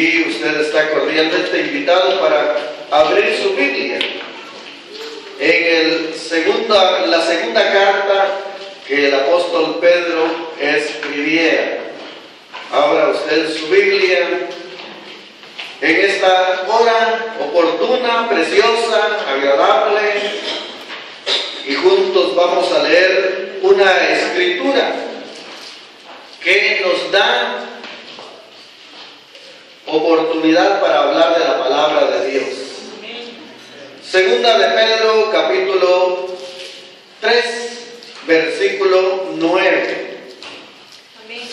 Y usted está cordialmente invitado para abrir su Biblia en la segunda carta que el apóstol Pedro escribiera. Abra usted su Biblia en esta hora oportuna, preciosa, agradable, y juntos vamos a leer una escritura que nos da oportunidad para hablar de la palabra de Dios. Segunda de Pedro, capítulo 3, versículo 9.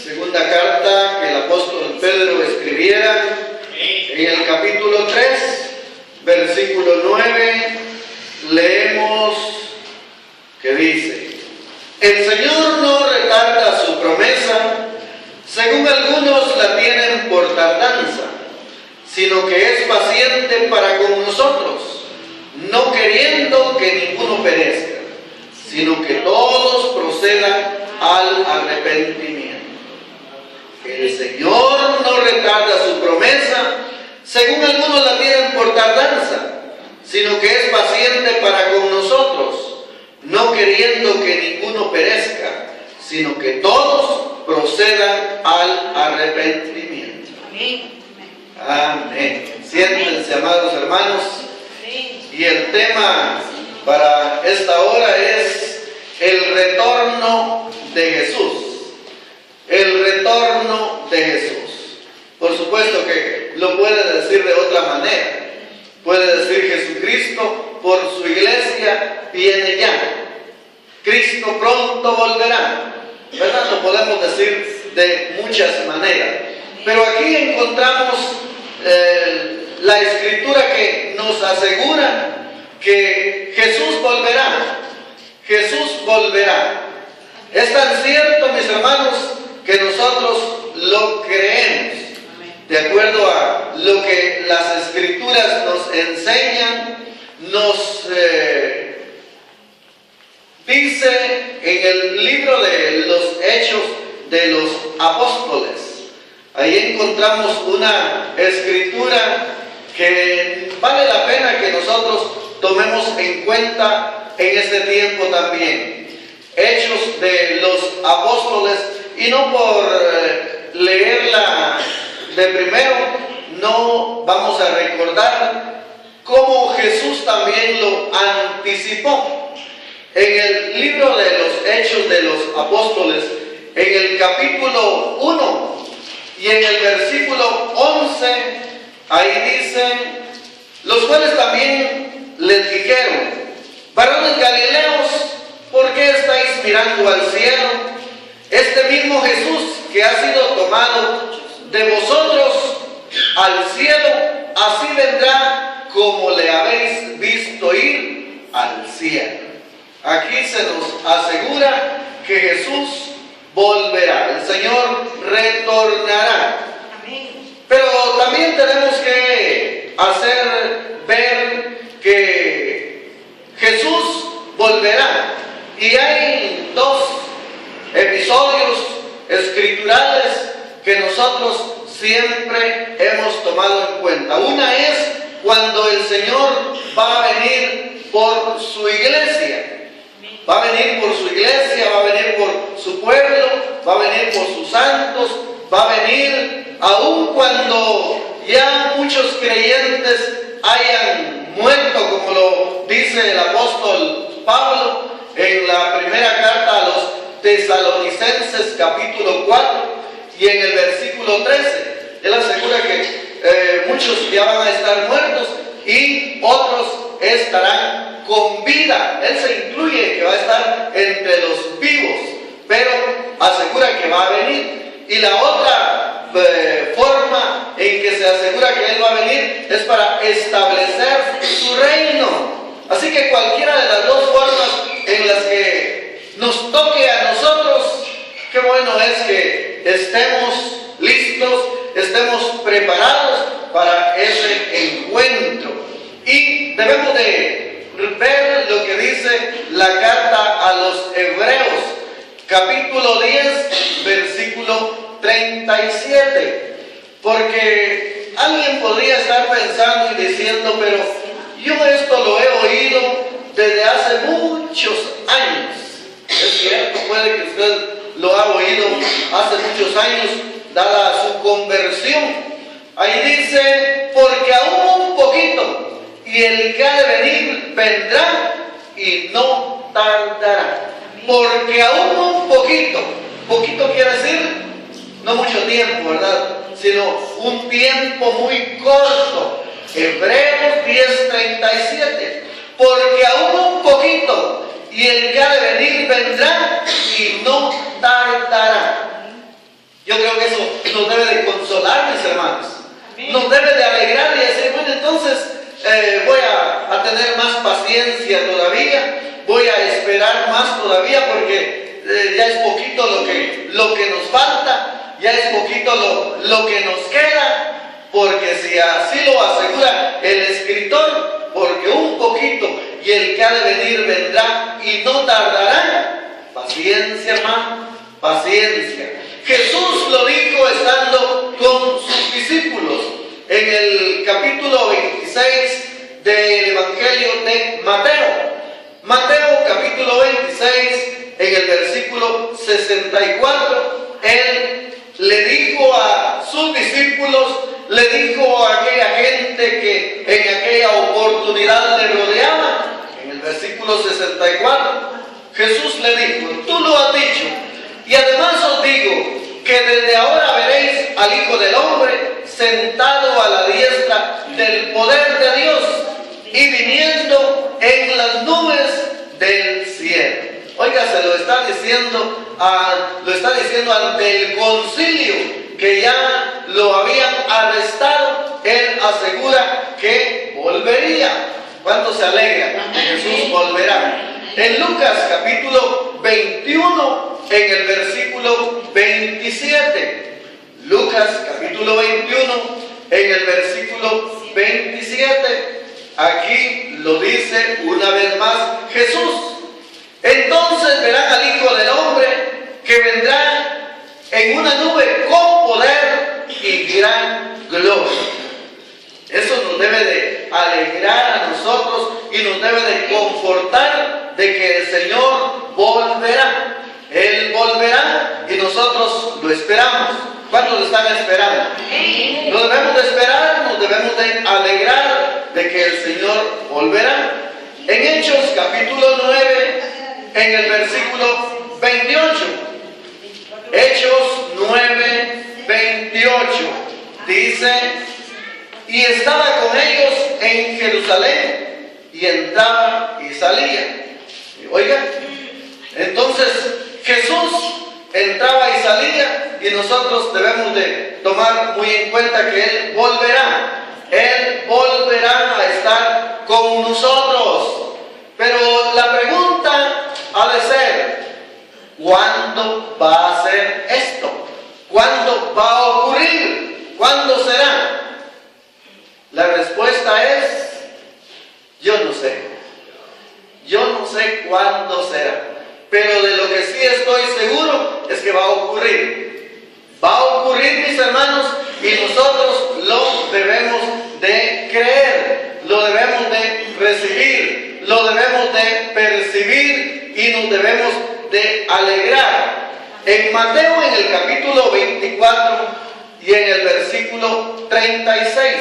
Segunda carta que el apóstol Pedro escribiera, en el capítulo 3, versículo 9, leemos que dice: el Señor no retarda su promesa, según algunos la tienen por tardanza, sino que es paciente para con nosotros, no queriendo que ninguno perezca, sino que todos procedan al arrepentimiento. El Señor no retarda su promesa, según algunos la tienen por tardanza, sino que es paciente para con nosotros, no queriendo que ninguno perezca, sino que todos procedan al arrepentimiento. Amén. Siéntense, amados hermanos. Y el tema para esta hora es el retorno de Jesús. El retorno de Jesús. Por supuesto que lo puede decir de otra manera. Puede decir: Jesucristo por su iglesia viene ya. Cristo pronto volverá. ¿Verdad? Lo podemos decir de muchas maneras. Pero aquí encontramos la escritura que nos asegura que Jesús volverá. Jesús volverá. Es tan cierto, mis hermanos, que nosotros lo creemos. De acuerdo a lo que las escrituras nos enseñan, nos dice en el libro de los Hechos de los Apóstoles. Ahí encontramos una escritura que vale la pena que nosotros tomemos en cuenta en este tiempo también. Hechos de los Apóstoles, y no por leerla de primero, no vamos a recordar cómo Jesús también lo anticipó. En el libro de los Hechos de los Apóstoles, en el capítulo 1 y en el versículo 11, ahí dicen: los cuales también les dijeron: varones galileos, ¿por qué estáis mirando al cielo? Este mismo Jesús que ha sido tomado de vosotros al cielo, así vendrá como le habéis visto ir al cielo. Aquí se nos asegura que Jesús volverá, el Señor retornará. Pero también tenemos que hacer ver que Jesús volverá. Y hay dos episodios escriturales que nosotros siempre hemos tomado en cuenta. Una es cuando el Señor va a venir por su iglesia. Va a venir por su iglesia, va a venir por su pueblo, va a venir por sus santos, va a venir aun cuando ya muchos creyentes hayan muerto, como lo dice el apóstol Pablo en la primera carta a los Tesalonicenses, capítulo 4, y en el versículo 13. Él asegura que muchos ya van a estar muertos y otros estarán con vida. Él se incluye que va a estar entre los vivos, pero asegura que va a venir. Y la otra forma en que se asegura que Él va a venir es para establecer su reino. Así que cualquiera de las dos formas en las que nos toque a nosotros, qué bueno es que estemos listos, estemos preparados para ese encuentro. Y debemos de ver lo que dice la carta a los Hebreos, capítulo 10, versículo 37. Porque alguien podría estar pensando y diciendo, pero yo esto lo he oído desde hace muchos años. Es cierto, puede que usted lo ha oído hace muchos años, dada su conversión. Ahí dice, porque aún un poquito, y el que ha de venir vendrá y no tardará. Porque aún un poquito, poquito quiere decir no mucho tiempo, ¿verdad? Sino un tiempo muy corto. Hebreos 10:37. Porque aún un poquito, y el que ha de venir vendrá y no tardará. Yo creo que eso nos debe de consolar, mis hermanos. Nos debe de alegrar y decir, bueno, entonces voy a tener más paciencia todavía, voy a esperar más todavía, porque ya es poquito lo que nos falta, ya es poquito lo que nos queda, porque si así lo asegura el escritor, porque un poquito y el que ha de venir vendrá y no tardará. Paciencia, hermano, paciencia. Jesús lo dijo estando con sus discípulos en el capítulo 26 del Evangelio de Mateo. Mateo capítulo 26, en el versículo 64, Él le dijo a sus discípulos, le dijo a aquella gente que en aquella oportunidad le rodeaba, en el versículo 64, Jesús le dijo, tú lo has dicho, y además os digo que desde ahora veréis al Hijo del Hombre sentado a la diestra del poder de Dios y viniendo en las nubes del cielo. Oiga, se lo está diciendo ante el concilio que ya lo habían arrestado. Él asegura que volvería. ¿Cuánto se alegra? Jesús volverá. En Lucas capítulo 21, en el versículo 27. Lucas capítulo 21, en el versículo 27. Aquí lo dice una vez más Jesús. Entonces verán al Hijo del Hombre que vendrá en una nube con poder y gran gloria. Eso nos debe de alegrar a nosotros y nos debe de confortar de que el Señor volverá. Él volverá y nosotros lo esperamos. ¿Cuántos lo están esperando? Nos debemos de esperar, nos debemos de alegrar de que el Señor volverá. En Hechos capítulo 9, en el versículo 28. Hechos 9, 28. Dice, y estaba con ellos en Jerusalén, y entraba y salía. Oiga, entonces Jesús entraba y salía, y nosotros debemos de tomar muy en cuenta que Él volverá. Él volverá a estar con nosotros. Pero la pregunta ha de ser, ¿cuándo va a ser esto? ¿Cuándo va a ocurrir? ¿Cuándo será? La respuesta es, yo no sé. Yo no sé cuándo será. Pero de lo que sí estoy seguro es que va a ocurrir. Va a ocurrir, mis hermanos, y nosotros lo debemos de creer, lo debemos de recibir, lo debemos de percibir y nos debemos de alegrar. En Mateo, en el capítulo 24 y en el versículo 36,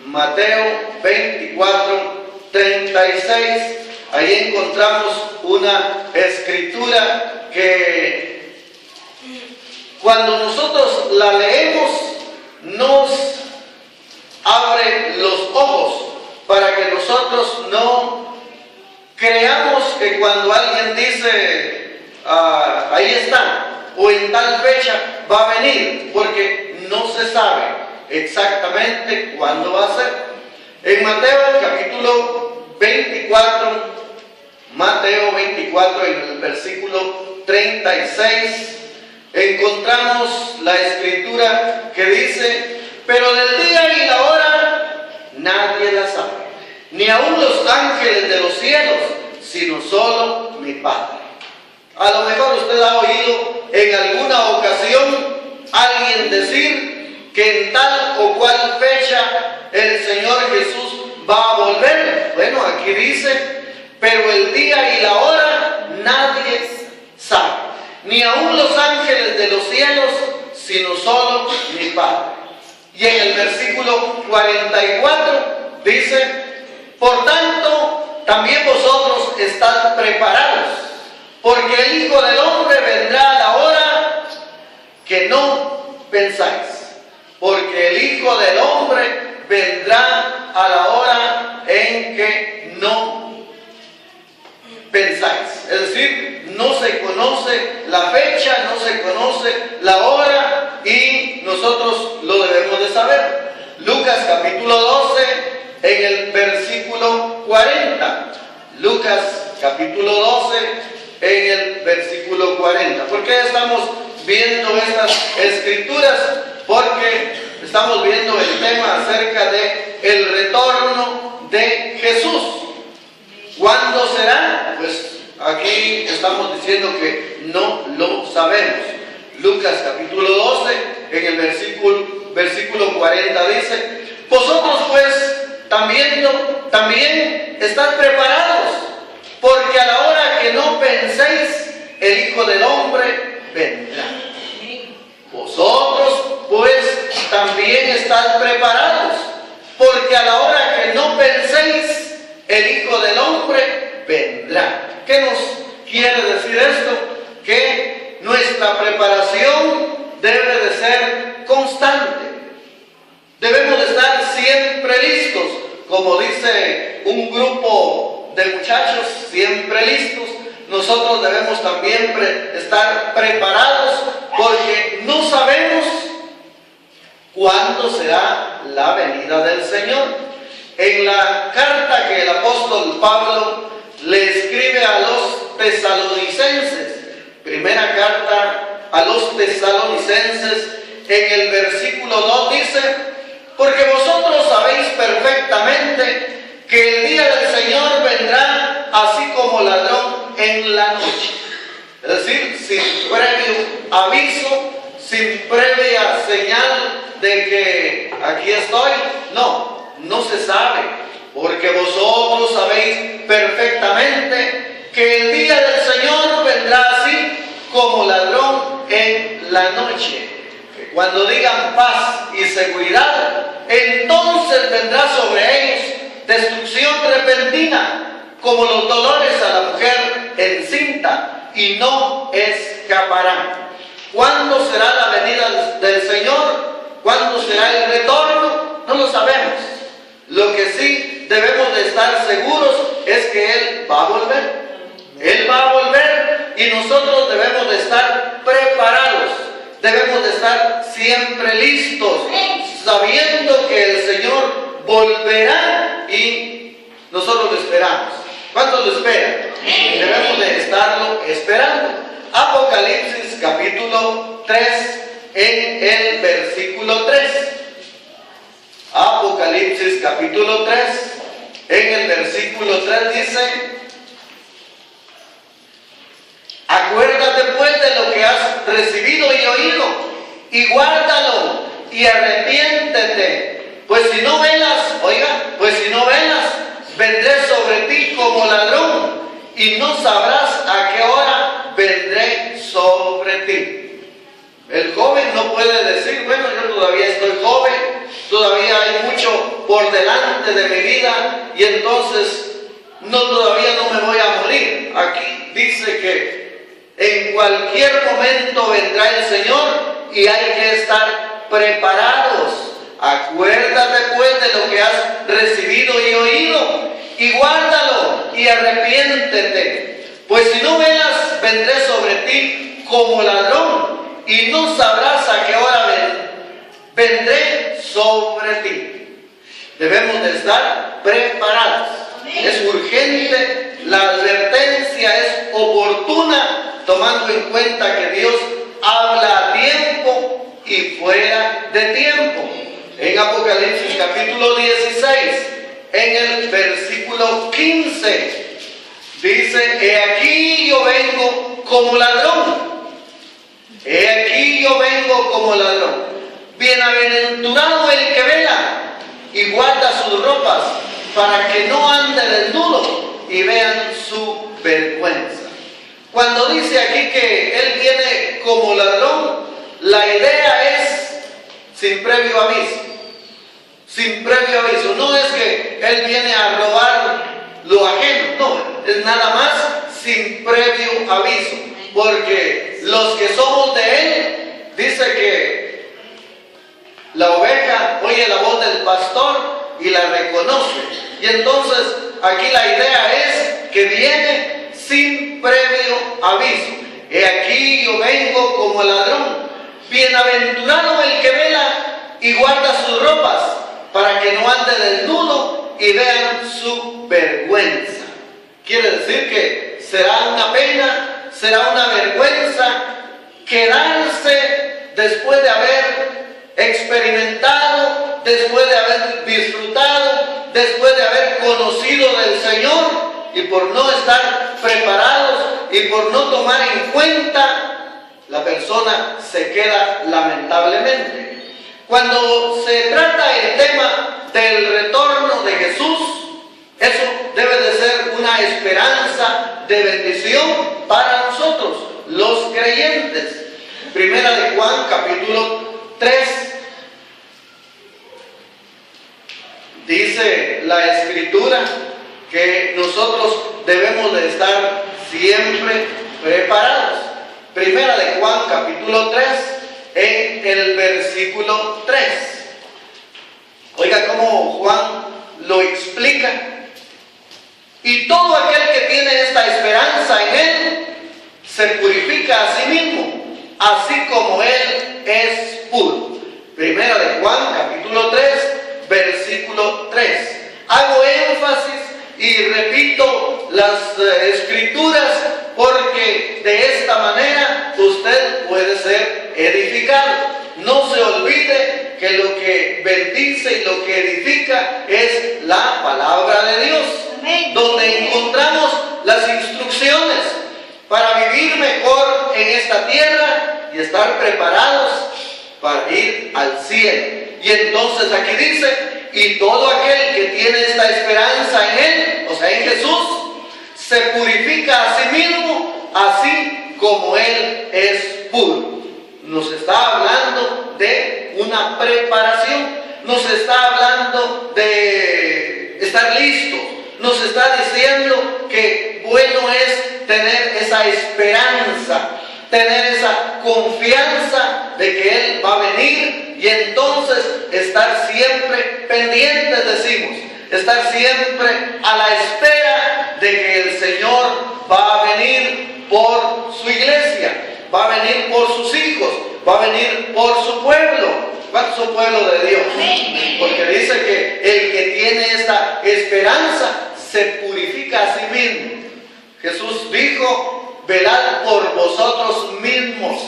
Mateo 24, 36, ahí encontramos una escritura que cuando nosotros la leemos nos abre los ojos para que nosotros no creamos que cuando alguien dice ahí está o en tal fecha va a venir, porque no se sabe exactamente cuándo va a ser. En Mateo capítulo 24, Mateo 24, en el versículo 36, encontramos la escritura que dice, pero del día y la hora nadie la sabe, ni aun los ángeles de los cielos, sino solo mi Padre. A lo mejor usted ha oído en alguna ocasión alguien decir que en tal o cual fecha dice, pero el día y la hora nadie sabe, ni aun los ángeles de los cielos, sino solo mi Padre. Y en el versículo 44 dice, por tanto, también vosotros estad preparados, porque el Hijo del Hombre vendrá a la hora que no pensáis. Porque el Hijo del Hombre vendrá a la hora en que no pensáis. Es decir, no se conoce la fecha, no se conoce la hora y nosotros lo debemos de saber. Lucas capítulo 12 en el versículo 40. Lucas capítulo 12 en el versículo 40. ¿Por qué estamos viendo estas escrituras? Porque estamos viendo el tema acerca de el retorno de Jesús. ¿Cuándo será? Pues aquí estamos diciendo que no lo sabemos. Lucas capítulo 12 en el versículo 40 dice, vosotros pues también estad preparados, porque a la hora que no penséis, el Hijo del Hombre vendrá. Vosotros pues también estad preparados, porque a la hora que no penséis, el Hijo del Hombre vendrá. ¿Qué nos quiere decir esto? Que nuestra preparación debe de ser constante. Debemos de estar siempre listos, como dice un grupo de muchachos, siempre listos. Nosotros debemos también estar preparados, porque no sabemos cuándo será la venida del Señor. En la carta que el apóstol Pablo le escribe a los tesalonicenses, primera carta a los tesalonicenses, en el versículo 2 dice, porque vosotros sabéis perfectamente que el día del Señor vendrá así como ladrón en la noche. Es decir, sin previo aviso, sin previa señal de que aquí estoy. No se sabe, porque vosotros sabéis perfectamente que el día del Señor vendrá así como ladrón en la noche. Que cuando digan paz y seguridad, entonces vendrá sobre ellos destrucción repentina, como los dolores a la mujer encinta, y no escaparán. ¿Cuándo será la venida del Señor? ¿Cuándo será el retorno? No lo sabemos. Lo que sí debemos de estar seguros es que Él va a volver. Él va a volver y nosotros debemos de estar preparados. Debemos de estar siempre listos, sabiendo que el Señor volverá y nosotros lo esperamos. ¿Cuántos lo esperan? Debemos de estarlo esperando. Apocalipsis capítulo 3 en el versículo 3. Apocalipsis capítulo 3 en el versículo 3 dice, acuérdate pues de lo que has recibido y oído, y guárdalo, y arrepiéntete, pues si no velas, vendré sobre ti como ladrón, y no sabrás a qué hora vendré sobre ti. El joven no puede decir, bueno, yo todavía estoy joven, todavía hay mucho por delante de mi vida, y entonces todavía no me voy a morir. Aquí dice que en cualquier momento vendrá el Señor y hay que estar preparados. Acuérdate pues de lo que has recibido y oído, y guárdalo, y arrepiéntete, pues si no velas, vendré sobre ti como ladrón, y no sabrás a qué hora vendré sobre ti. Debemos de estar preparados. Es urgente, la advertencia es oportuna, tomando en cuenta que Dios habla a tiempo y fuera de tiempo. En Apocalipsis capítulo 16, en el versículo 15, dice, he aquí yo vengo como ladrón. He aquí yo vengo como ladrón. Bienaventurado el que vela y guarda sus ropas, para que no ande desnudo y vean su vergüenza. Cuando dice aquí que Él viene como ladrón, la idea es sin previo aviso. Sin previo aviso. No es que Él viene a robar lo ajeno, no, es nada más sin previo aviso. Porque los que somos de Él, dice que la oveja oye la voz del pastor y la reconoce. Y entonces aquí la idea es que viene sin previo aviso. He aquí yo vengo como ladrón. Bienaventurado el que vela y guarda sus ropas, para que no ande desnudo y vean su vergüenza. Quiere decir que será una pena, será una vergüenza quedarse después de haber experimentado, después de haber disfrutado, después de haber conocido del Señor, y por no estar preparados y por no tomar en cuenta, la persona se queda lamentablemente. Cuando se trata el tema del retorno de Jesús, eso debe de ser una esperanza de bendición para nosotros, los creyentes. Primera de Juan, capítulo 3. Dice la Escritura que nosotros debemos de estar siempre preparados. Primera de Juan, capítulo 3, en el versículo 3. Oiga cómo Juan lo explica. Y todo aquel que tiene esta esperanza en Él, se purifica a sí mismo, así como Él es puro. Primera de Juan, capítulo 3, versículo 3. Hago énfasis y repito las escrituras porque de esta manera usted puede ser edificado. No se olvide que lo que bendice y lo que edifica es la palabra de Dios, donde encontramos las instrucciones para vivir mejor en esta tierra y estar preparados para ir al cielo. Y entonces aquí dice, y todo aquel que tiene esta esperanza en Él, o sea en Jesús, se purifica a sí mismo, así como Él es puro. Nos está hablando de una preparación, nos está hablando de estar listos, nos está diciendo que bueno es tener esa esperanza, tener esa confianza de que Él va a venir y entonces estar siempre pendientes, decimos, estar siempre a la espera de que el Señor va a venir por su iglesia, va a venir por sus hijos, va a venir por su pueblo. ¿Cuál es su pueblo de Dios? Porque dice que el que tiene esta esperanza se purifica a sí mismo. Jesús dijo, velad por vosotros mismos.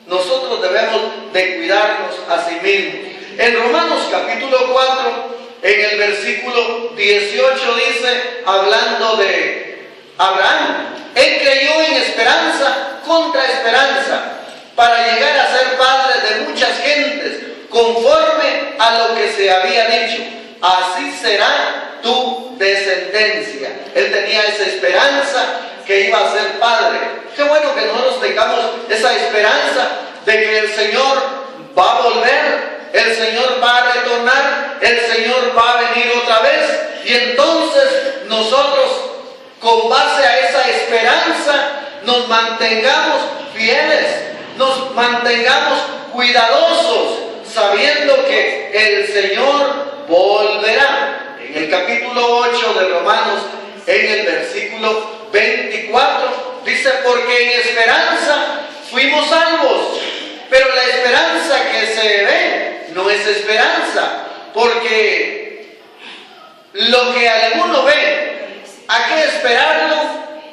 Nosotros debemos de cuidarnos a sí mismos. En Romanos capítulo 4, en el versículo 18 dice, hablando de Abraham, él creyó en esperanza contra esperanza, para llegar a ser padre de muchas gentes, conforme a lo que se había dicho, así será tu descendencia. Él tenía esa esperanza que iba a ser padre. Qué bueno que nosotros tengamos esa esperanza de que el Señor va a volver, el Señor va a retornar, el Señor va a venir otra vez, y entonces nosotros, con base a esa esperanza, nos mantengamos fieles, nos mantengamos cuidadosos, sabiendo que el Señor volverá. En el capítulo 8 de Romanos, en el versículo 24, dice, porque en esperanza fuimos salvos, pero la esperanza que se ve no es esperanza, porque lo que alguno ve, ¿a qué esperarlo?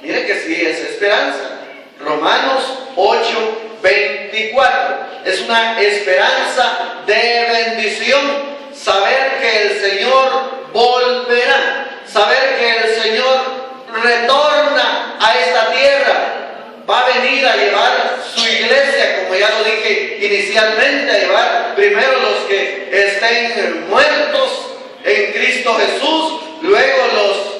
Mire que sí es esperanza. Romanos 8, 24. Es una esperanza de bendición, saber que el Señor volverá, saber que el Señor retorna a esta tierra, va a venir a llevar su iglesia, como ya lo dije inicialmente, a llevar primero los que estén muertos en Cristo Jesús, luego los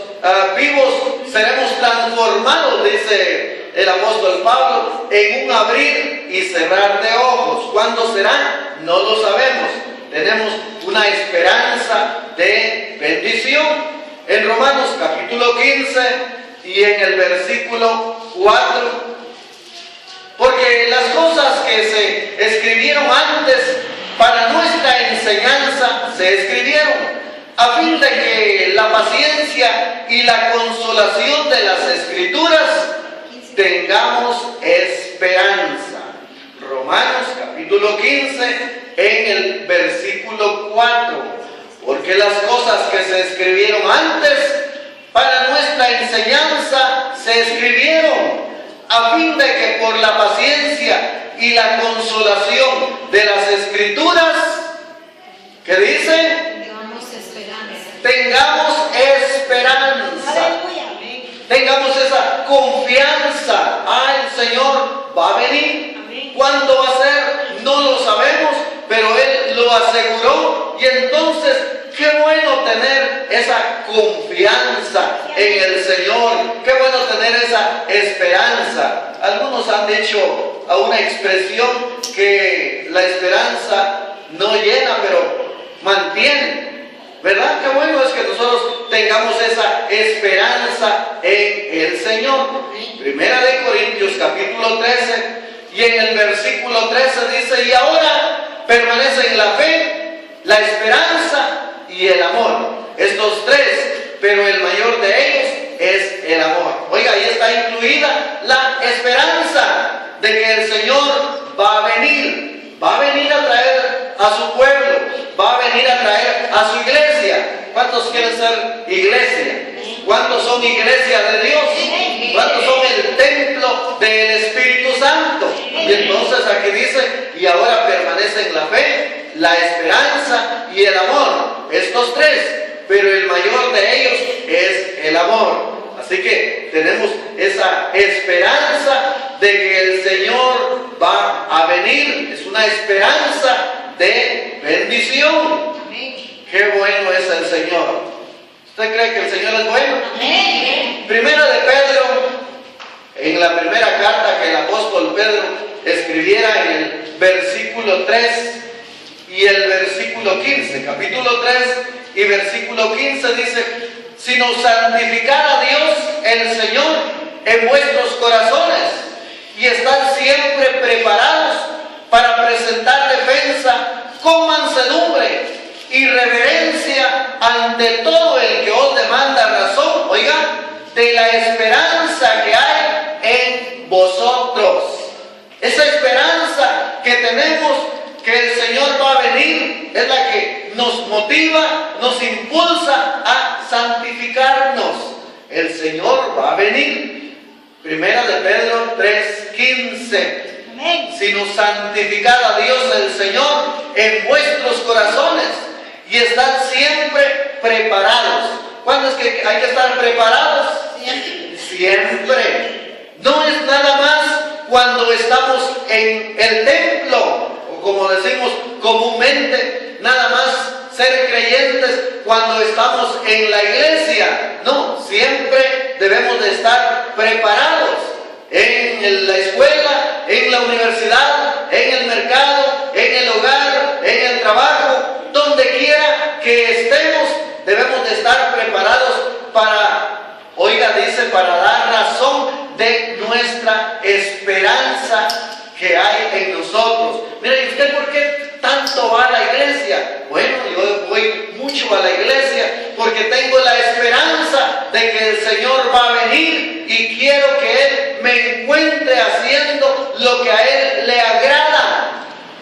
vivos seremos transformados, dice el apóstol Pablo, en un abrir y cerrar de ojos. ¿Cuándo será? No lo sabemos. Tenemos una esperanza de bendición. En Romanos capítulo 15 y en el versículo 4, porque las cosas que se escribieron antes para nuestra enseñanza se escribieron a fin de que la paciencia y la consolación de las Escrituras tengamos esperanza. Romanos capítulo 15 en el versículo 4, porque las cosas que se escribieron antes para nuestra enseñanza se escribieron a fin de que por la paciencia y la consolación de las Escrituras, ¿qué dice? Tengamos esperanza. Tengamos esa confianza. El Señor va a venir. ¿Cuándo va a ser? No lo sabemos, pero Él lo aseguró. Y entonces, qué bueno tener esa confianza en el Señor. Qué bueno tener esa esperanza. Algunos han dicho a una expresión que la esperanza no llena, pero mantiene. ¿Verdad? Qué bueno es que nosotros tengamos esa esperanza en el Señor. Primera de Corintios capítulo 13 y en el versículo 13 dice: y ahora permanecen la fe, la esperanza y el amor. Estos tres, pero el mayor de ellos es el amor. Oiga, ahí está incluida la esperanza de que el Señor va a venir a traer a su pueblo, va a venir a traer a su iglesia. ¿Cuántos quieren ser iglesia? ¿Cuántos son iglesia de Dios? ¿Cuántos son el templo del Espíritu Santo? Y entonces aquí dice: y ahora permanecen la fe, la esperanza y el amor. Estos tres, pero el mayor de ellos es el amor. Así que tenemos esa esperanza de que el Señor va a venir. Es una esperanza de bendición. Qué bueno es el Señor. ¿Usted cree que el Señor es bueno? Primera de Pedro, en la primera carta que el apóstol Pedro escribiera, en el versículo 3 y el versículo 15, capítulo 3 y versículo 15 dice: sino santificar a Dios el Señor en vuestros corazones y estar siempre preparados para presentar defensa con mansedumbre y reverencia ante todo el que os demanda razón, oiga, de la esperanza que hay en vosotros. Esa esperanza que tenemos, que el Señor va a venir, es la que nos motiva, nos impulsa a santificarnos. El Señor va a venir. Primera de Pedro 3:15. Sino santificad a Dios el Señor en vuestros corazones y estad siempre preparados. ¿Cuándo es que hay que estar preparados? Siempre. No es nada más cuando estamos en el templo, o como decimos comúnmente, nada más ser creyentes cuando estamos en la iglesia. No, siempre debemos de estar preparados. En la escuela, en la universidad, en el mercado, en el hogar, en el trabajo, donde quiera que estemos, debemos de estar preparados para, oiga, dice, para dar razón de nuestra esperanza que hay en nosotros. Mire, ¿y usted por qué tanto va a la iglesia? Bueno, yo voy mucho a la iglesia porque tengo la esperanza de que el Señor va a venir y quiero que Él me encuentre haciendo lo que a Él le agrada.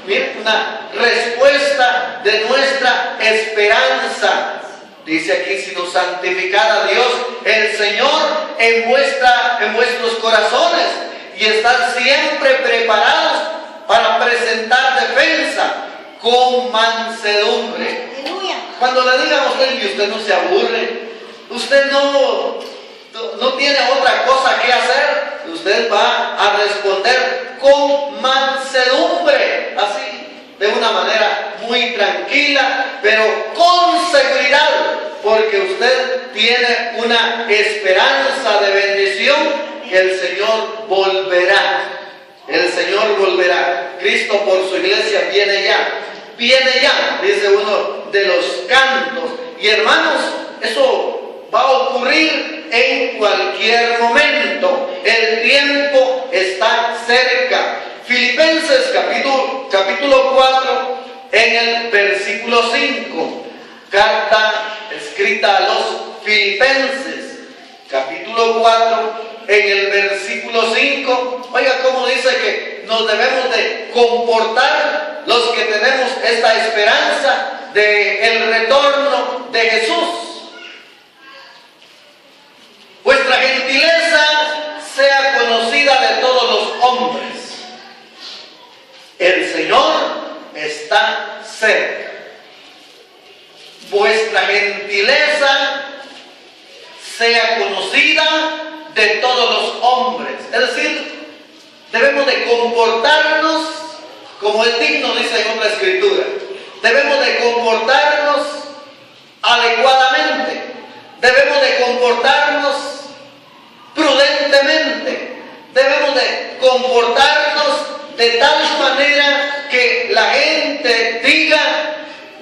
Mire, una respuesta de nuestra esperanza. Dice aquí: sino santificad a Dios el Señor en vuestros corazones y estar siempre preparados para presentar defensa con mansedumbre. Cuando le digan a usted que usted no se aburre, usted no tiene otra cosa que hacer, usted va a responder con mansedumbre, así, de una manera muy tranquila, pero con seguridad porque usted tiene una esperanza de bendición. El Señor volverá. El Señor volverá. Cristo por su iglesia viene ya. Viene ya, dice uno de los cantos. Y hermanos, eso va a ocurrir en cualquier momento. El tiempo está cerca. Filipenses capítulo 4, en el versículo 5. Carta escrita a los Filipenses, capítulo 4, en el versículo 5. Oiga cómo dice que nos debemos de comportar los que tenemos esta esperanza de el retorno de Jesús. Vuestra gentileza sea conocida de todos los hombres. El Señor está cerca. Vuestra gentileza sea conocida de todos los hombres. Es decir, debemos de comportarnos como es digno, dice en otra escritura. Debemos de comportarnos adecuadamente. Debemos de comportarnos prudentemente. Debemos de comportarnos de tal manera que la gente diga,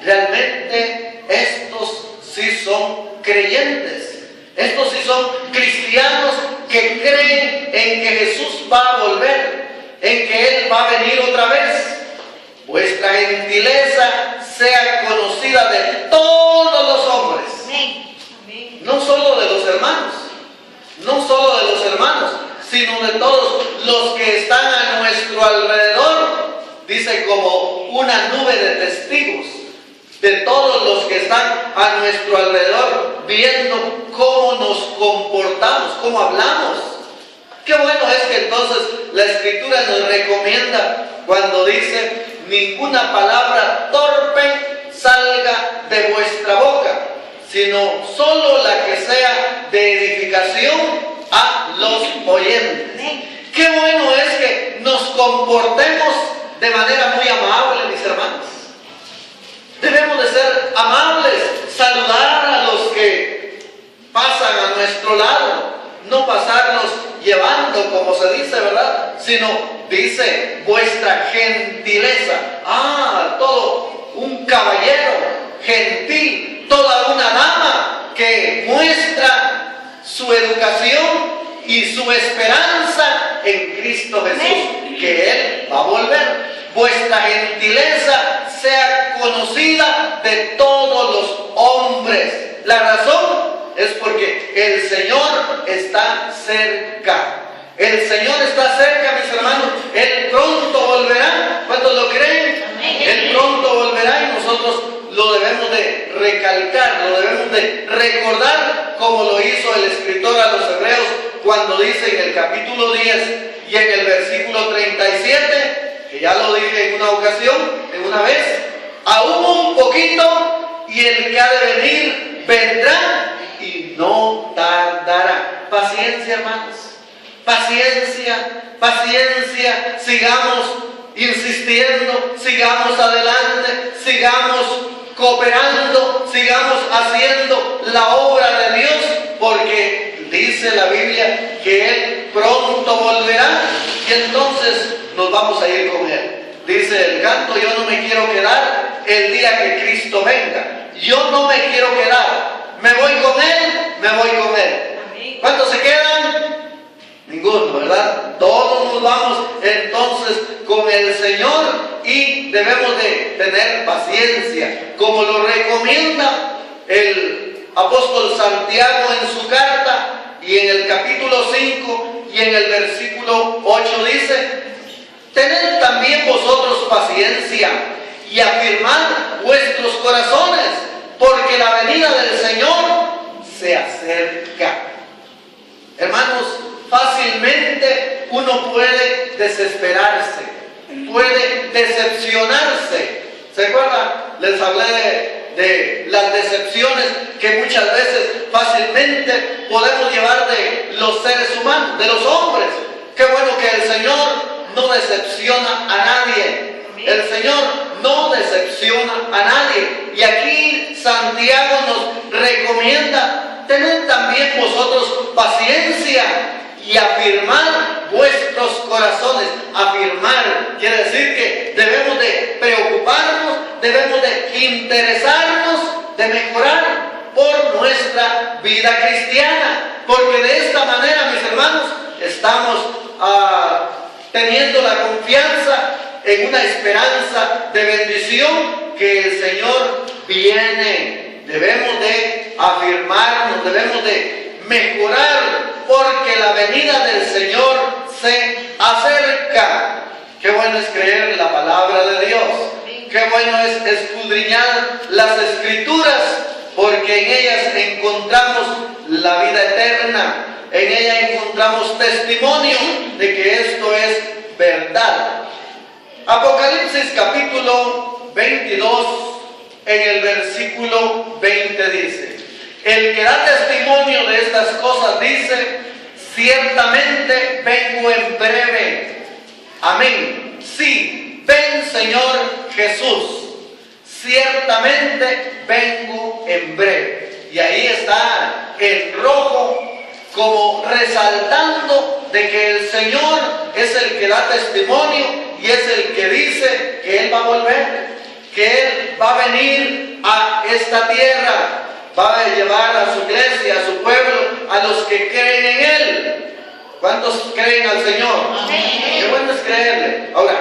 realmente estos sí son creyentes. Estos sí son cristianos que creen en que Jesús va a volver, en que Él va a venir otra vez. Vuestra gentileza sea conocida de todos los hombres. No solo de los hermanos, no solo de los hermanos, sino de todos los que están a nuestro alrededor. Dice como una nube de testigos. De todos los que están a nuestro alrededor, viendo cómo nos comportamos, cómo hablamos. Qué bueno es que entonces la Escritura nos recomienda cuando dice, ninguna palabra torpe salga de vuestra boca, sino solo la que sea de edificación a los oyentes. Qué bueno es que nos comportemos de manera muy amable, mis hermanos. Debemos de ser amables, saludar a los que pasan a nuestro lado, no pasarnos llevando, como se dice, ¿verdad? Sino, dice, vuestra gentileza. Todo un caballero gentil, toda una dama que muestra su educación y su esperanza en Cristo Jesús, que Él va a volver. Vuestra gentileza sea conocida de todos los hombres. La razón es porque el Señor está cerca. El Señor está cerca, mis hermanos. Él pronto volverá. ¿Cuántos lo creen? Él pronto volverá y nosotros lo debemos de recalcar, lo debemos de recordar, como lo hizo el escritor a los Hebreos cuando dice en el capítulo 10 y en el versículo 37, que ya lo dije en una ocasión, en una vez, aún un poquito y el que ha de venir vendrá y no tardará. Paciencia, hermanos, paciencia, paciencia, sigamos insistiendo, sigamos adelante, sigamos cooperando, sigamos haciendo la obra de Dios, porque dice la Biblia que Él pronto volverá y entonces nos vamos a ir con Él. Dice el canto, yo no me quiero quedar el día que Cristo venga. Yo no me quiero quedar. Me voy con Él, me voy con Él. ¿Cuántos se quedan? Ninguno, ¿verdad? Todos nos vamos entonces con el Señor y debemos de tener paciencia, como lo recomienda el apóstol Santiago en su carta y en el capítulo 5 y en el versículo 8 dice, tened también vosotros paciencia y afirmad vuestros corazones, porque la venida del Señor se acerca. Hermanos, fácilmente uno puede desesperarse, puede decepcionarse. ¿Se acuerdan? Les hablé de las decepciones que muchas veces fácilmente podemos llevar de los seres humanos, de los hombres. Qué bueno que el Señor no decepciona a nadie. El Señor no decepciona a nadie. Y aquí Santiago nos recomienda: tened también vosotros paciencia y afirmar vuestros corazones. Afirmar quiere decir que debemos de preocuparnos, debemos de interesarnos de mejorar por nuestra vida cristiana, porque de esta manera, mis hermanos, estamos teniendo la confianza en una esperanza de bendición, que el Señor viene. Debemos de afirmarnos, debemos de mejorar, porque la venida del Señor se acerca. Qué bueno es creer en la palabra de Dios. Qué bueno es escudriñar las Escrituras, porque en ellas encontramos la vida eterna. En ellas encontramos testimonio de que esto es verdad. Apocalipsis capítulo 22, en el versículo 20 dice: el que da testimonio de estas cosas dice: ciertamente vengo en breve. Amén. Sí, ven Señor Jesús. Ciertamente vengo en breve. Y ahí está en rojo, como resaltando de que el Señor es el que da testimonio y es el que dice que Él va a volver, que Él va a venir a esta tierra, va a llevar a su iglesia, a su pueblo, a los que creen en Él. ¿Cuántos creen al Señor? Amén. Qué bueno es creerle. Ahora,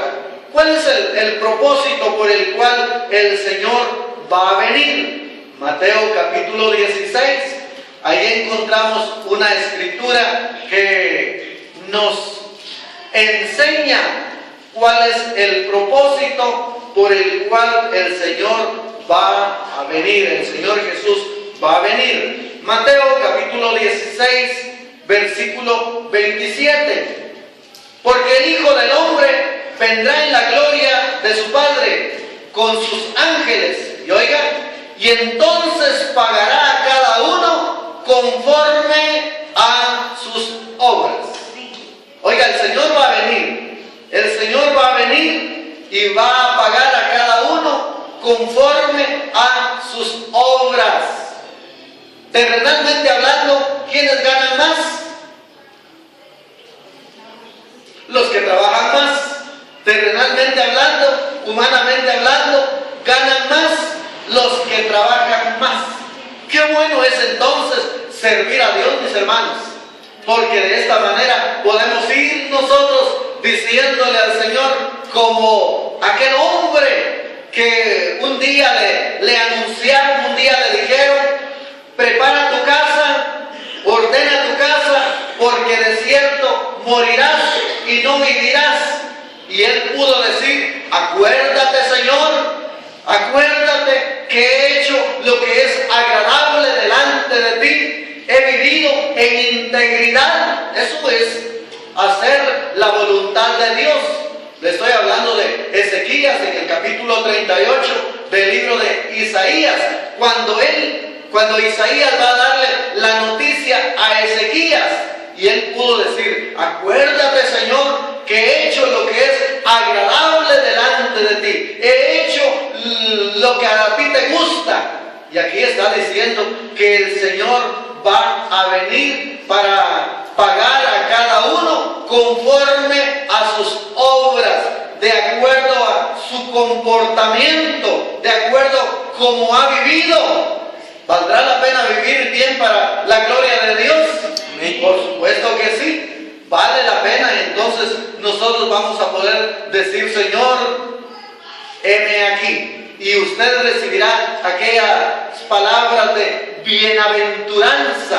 ¿cuál es el propósito por el cual el Señor va a venir? Mateo capítulo 16. Ahí encontramos una escritura que nos enseña cuál es el propósito por el cual el Señor va a venir, el Señor Jesús va a venir. Mateo capítulo 16, versículo 27. Porque el Hijo del Hombre vendrá en la gloria de su Padre con sus ángeles, y oiga, y entonces pagará a cada uno conforme a sus obras. Oiga, el Señor va a venir. El Señor va a venir y va a pagar a cada uno conforme a sus obras. Terrenalmente hablando, ¿quiénes ganan más? Los que trabajan más. Terrenalmente hablando, humanamente hablando, ganan más los que trabajan más. Qué bueno es entonces servir a Dios, mis hermanos, porque de esta manera podemos ir nosotros diciéndole al Señor, como aquel hombre que un día le anunciaron, un día le dijeron: prepara tu casa, ordena tu casa, porque de cierto morirás y no vivirás. Y él pudo decir: acuérdate, Señor, acuérdate que he hecho lo que es agradable delante de ti, he vivido en integridad. Eso es hacer la voluntad de Dios. Le estoy hablando de Ezequías en el capítulo 38 del libro de Isaías, cuando Isaías va a darle la noticia a Ezequías, y él pudo decir: acuérdate, Señor, que he hecho lo que es agradable delante de ti, he hecho lo que a ti te gusta. Y aquí está diciendo que el Señor va a venir para pagar a cada uno conforme a sus obras, de acuerdo a su comportamiento, de acuerdo a cómo ha vivido. ¿Valdrá la pena vivir bien para la gloria de Dios? Por supuesto que sí. Vale la pena, y entonces nosotros vamos a poder decir: Señor, heme aquí. Y usted recibirá aquellas palabras de bienaventuranza.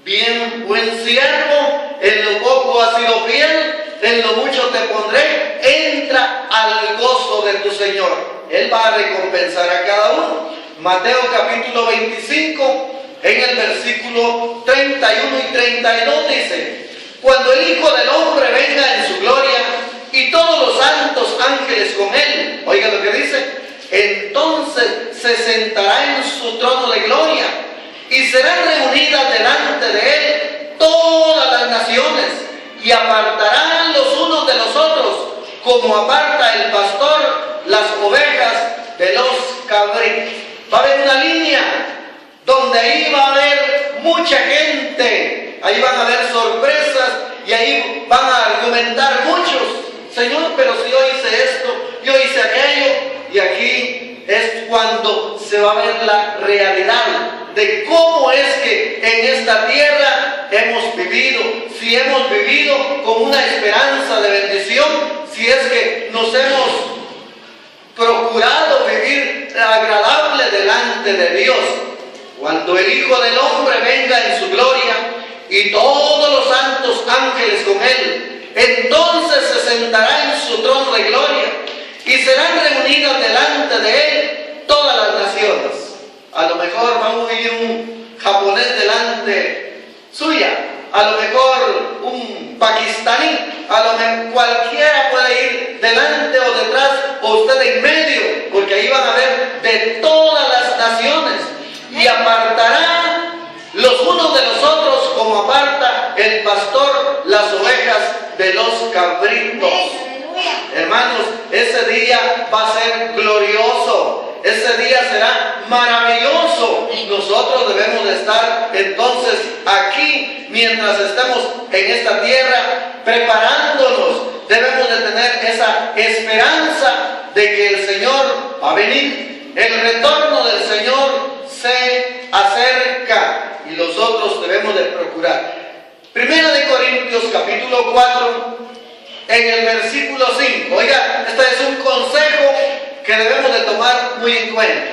Bien, buen siervo, en lo poco has sido fiel, en lo mucho te pondré, entra al gozo de tu Señor. Él va a recompensar a cada uno. Mateo capítulo 25, en el versículo 31 y 32 dice: cuando el Hijo del Hombre venga en su gloria y todos los santos ángeles con él, oiga lo que dice, entonces se sentará en su trono de gloria y serán reunidas delante de él todas las naciones, y apartarán los unos de los otros, como aparta el pastor las ovejas de los cabritos. Va a haber una línea donde donde ahí va a haber mucha gente, ahí van a haber sorpresas y ahí van a argumentar muchos. Señor, pero si yo hice esto, yo hice aquello, y aquí es cuando se va a ver la realidad de cómo es que en esta tierra hemos vivido, si hemos vivido con una esperanza de bendición, si es que nos hemos procurado vivir agradable delante de Dios. Cuando el Hijo del Hombre venga en su gloria y todos los santos ángeles con él, entonces se sentará en su trono de gloria y serán reunidas delante de él todas las naciones. A lo mejor va a ir un japonés delante suya, a lo mejor un pakistaní, a lo mejor cualquiera puede ir delante o detrás o usted en medio, porque ahí van a ver de todas las naciones y apartará los unos de los otros como aparta el pastor las ovejas de los cabritos. Hermanos, ese día va a ser glorioso, ese día será maravilloso. Nosotros debemos de estar entonces aquí, mientras estemos en esta tierra, preparándonos. Debemos de tener esa esperanza de que el Señor va a venir. El retorno del Señor se acerca y nosotros debemos de procurar. Primera de Corintios capítulo 4, en el versículo 5. Oiga, este es un consejo que debemos de tomar muy en cuenta.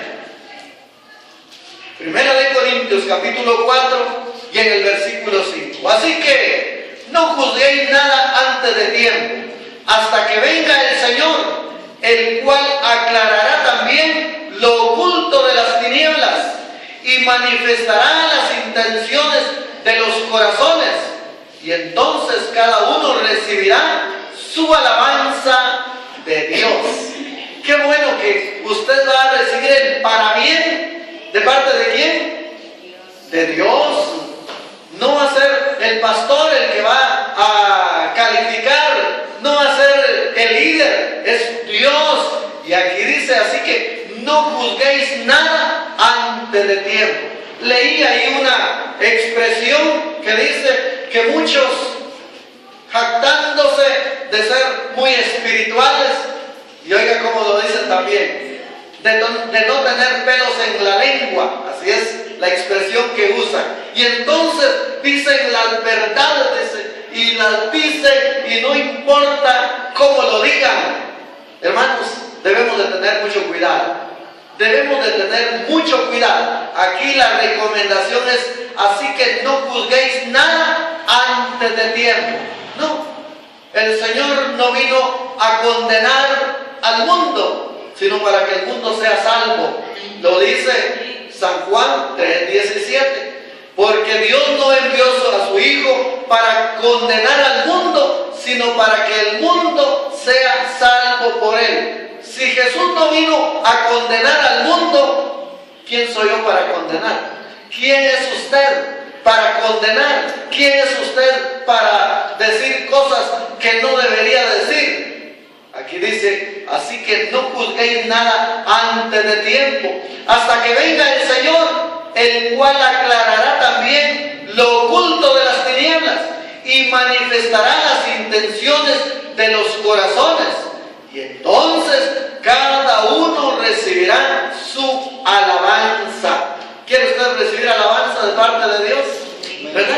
Primera de Corintios capítulo 4 y en el versículo 5. Así que no juzguéis nada antes de tiempo, hasta que venga el Señor, el cual aclarará también lo oculto de las tinieblas y manifestará las intenciones de los corazones, y entonces cada uno recibirá su alabanza de Dios. Qué bueno que usted va a recibir el para bien. ¿De parte de quién? De Dios. No va a ser el pastor el que va a calificar, no va a ser el líder, es Dios. Y aquí dice, así que no juzguéis nada antes de tiempo. Leí ahí una expresión que dice que muchos, jactándose de ser muy espirituales, y oiga cómo lo dicen también, de no tener pelos en la lengua, así es la expresión que usan, y entonces dicen las verdades, y las dicen, y no importa cómo lo digan. Hermanos, debemos de tener mucho cuidado. Debemos de tener mucho cuidado. Aquí la recomendación es, así que no juzguéis nada antes de tiempo. No, el Señor no vino a condenar al mundo, sino para que el mundo sea salvo. Lo dice San Juan 3:17. Porque Dios no envió a su Hijo para condenar al mundo, sino para que el mundo sea salvo por él. Si Jesús no vino a condenar al mundo, ¿quién soy yo para condenar? ¿Quién es usted para condenar? ¿Quién es usted para decir cosas que no debería decir? Aquí dice, así que no juzguéis nada antes de tiempo, hasta que venga el Señor, el cual aclarará también lo oculto de las tinieblas y manifestará las intenciones de los corazones. Y entonces cada uno recibirá su alabanza. ¿Quiere usted recibir alabanza de parte de Dios? ¿Verdad?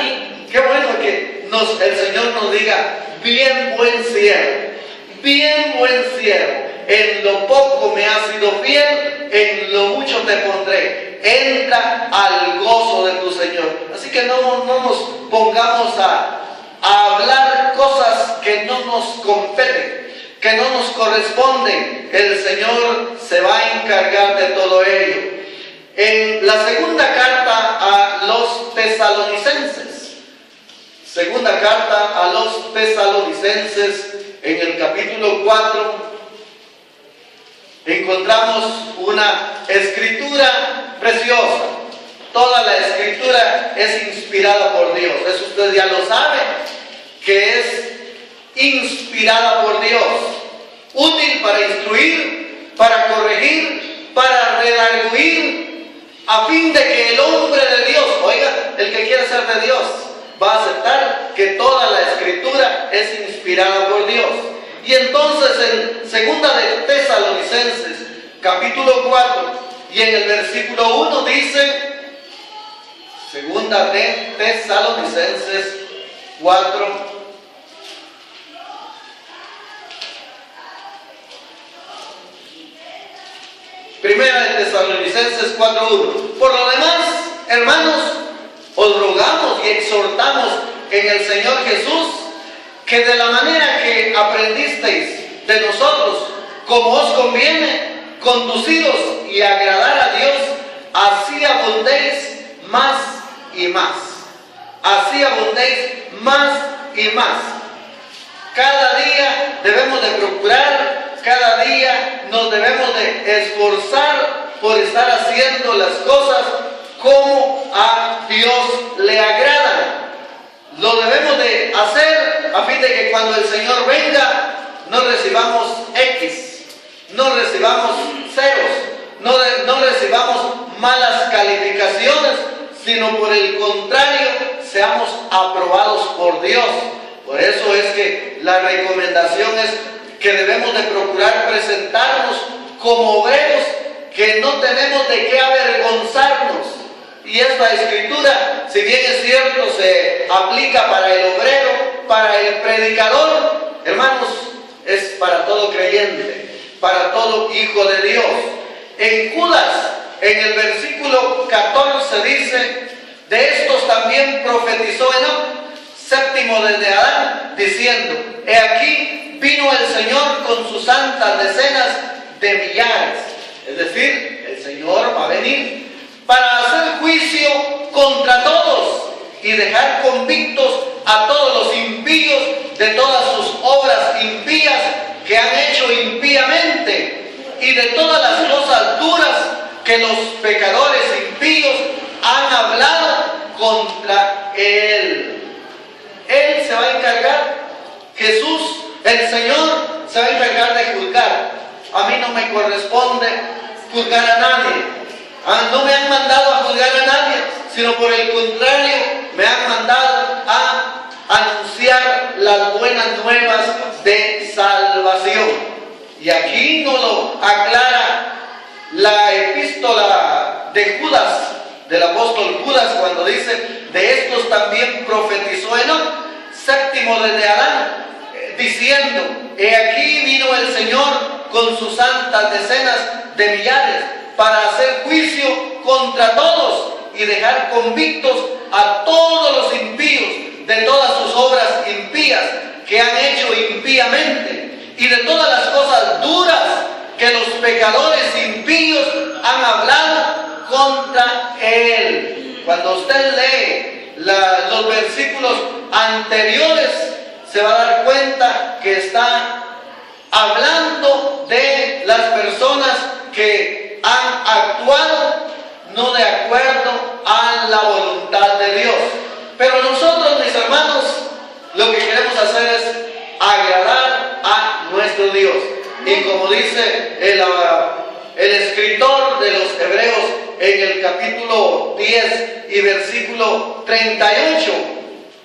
Qué bueno que el Señor nos diga, bien buen siervo, bien buen siervo, en lo poco me has sido fiel, en lo mucho te pondré, entra al gozo de tu Señor. Así que no nos pongamos a hablar cosas que no nos competen, que no nos corresponden. El Señor se va a encargar de todo ello. En la segunda carta a los tesalonicenses, segunda carta a los tesalonicenses, en el capítulo 4, encontramos una escritura preciosa. Toda la escritura es inspirada por Dios. Eso usted ya lo sabe, que es inspirada por Dios, útil para instruir, para corregir, para redarguir a fin de que el hombre de Dios, oiga, el que quiere ser de Dios, va a aceptar que toda la Escritura es inspirada por Dios. Y entonces en segunda de Tesalonicenses, capítulo 4, y en el versículo 1 dice, segunda de Tesalonicenses 4, primera de Tesalonicenses 4:1. Por lo demás, hermanos, os rogamos y exhortamos en el Señor Jesús que de la manera que aprendisteis de nosotros, como os conviene, conduciros y agradar a Dios, así abundéis más y más. Así abundéis más y más. Cada día debemos de procurar, cada día nos debemos de esforzar por estar haciendo las cosas como a Dios le agradan. Lo debemos de hacer a fin de que cuando el Señor venga no recibamos X, no recibamos ceros, no recibamos malas calificaciones, sino por el contrario seamos aprobados por Dios. Por eso es que la recomendación es que debemos de procurar presentarnos como obreros que no tenemos de qué avergonzarnos. Y esta escritura, si bien es cierto, se aplica para el obrero, para el predicador, hermanos, es para todo creyente, para todo hijo de Dios. En Judas, en el versículo 14 dice, de estos también profetizó Enoc, séptimo desde Adán, diciendo, he aquí vino el Señor con sus santas decenas de millares. Es decir, el Señor va a venir para hacer juicio contra todos y dejar convictos a todos los impíos de todas sus obras impías que han hecho impíamente y de todas las cosas duras que los pecadores impíos han hablado contra Él. Él se va a encargar, Jesús, el Señor, se va a encargar de juzgar. A mí no me corresponde juzgar a nadie. No me han mandado a juzgar a nadie, sino por el contrario, me han mandado a anunciar las buenas nuevas de salvación. Y aquí nos lo aclara la epístola de Judas, del apóstol Judas, cuando dice, de estos también profetizó Enoc, séptimo desde Adán, diciendo, he aquí vino el Señor con sus santas decenas de millares para hacer juicio contra todos y dejar convictos a todos los impíos de todas sus obras impías que han hecho impíamente y de todas las cosas duras que los pecadores impíos han hablado contra Él. Cuando usted lee los versículos anteriores, se va a dar cuenta que está hablando de las personas que han actuado no de acuerdo a la voluntad de Dios. Pero nosotros, mis hermanos, lo que queremos hacer es agradar a nuestro Dios. Y como dice el escritor de los Hebreos en el capítulo 10 y versículo 38,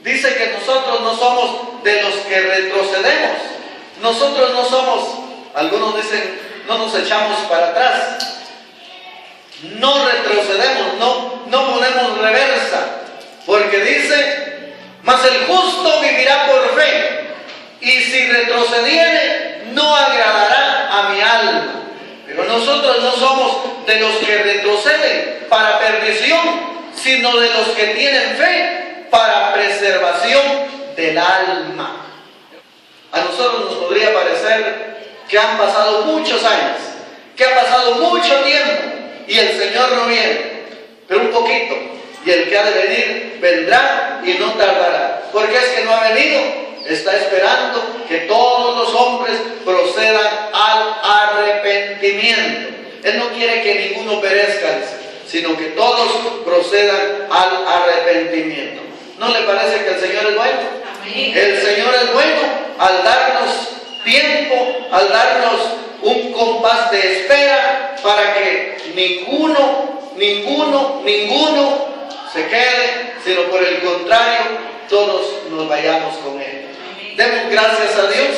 dice que nosotros no somos de los que retrocedemos. Nosotros no somos, algunos dicen, no nos echamos para atrás. No retrocedemos, no ponemos reversa, porque dice, mas el justo vivirá por fe, y si retrocediere, no agradará a mi alma. Pero nosotros no somos de los que retroceden para perdición, sino de los que tienen fe para preservación del alma. A nosotros nos podría parecer que han pasado muchos años, que ha pasado mucho tiempo, y el Señor no viene, pero un poquito, y el que ha de venir vendrá y no tardará. ¿Por qué es que no ha venido? Está esperando que todos los hombres procedan al arrepentimiento. Él no quiere que ninguno perezca, sino que todos procedan al arrepentimiento. ¿No le parece que el Señor es bueno? Amén. El Señor es bueno al darnos tiempo, al darnos un compás de espera para que ninguno ninguno se quede, sino por el contrario, todos nos vayamos con Él. Demos gracias a Dios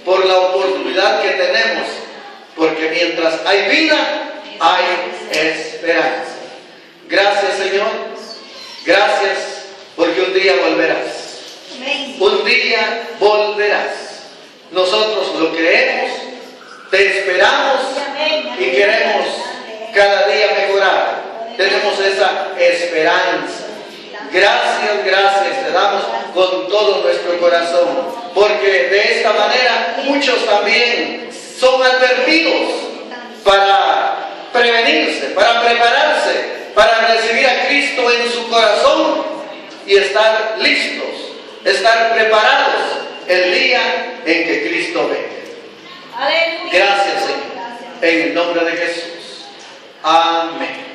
por la oportunidad que tenemos, porque mientras hay vida, hay esperanza. Gracias, Señor. Gracias, porque un día volverás. Un día volverás. Nosotros lo creemos, te esperamos y queremos cada día mejorar. Tenemos esa esperanza. Gracias, gracias te damos con todo nuestro corazón, porque de esta manera muchos también son advertidos para prevenirse, para prepararse, para recibir a Cristo en su corazón y estar listos, estar preparados el día en que Cristo venga. Gracias, Señor, en el nombre de Jesús. Amén.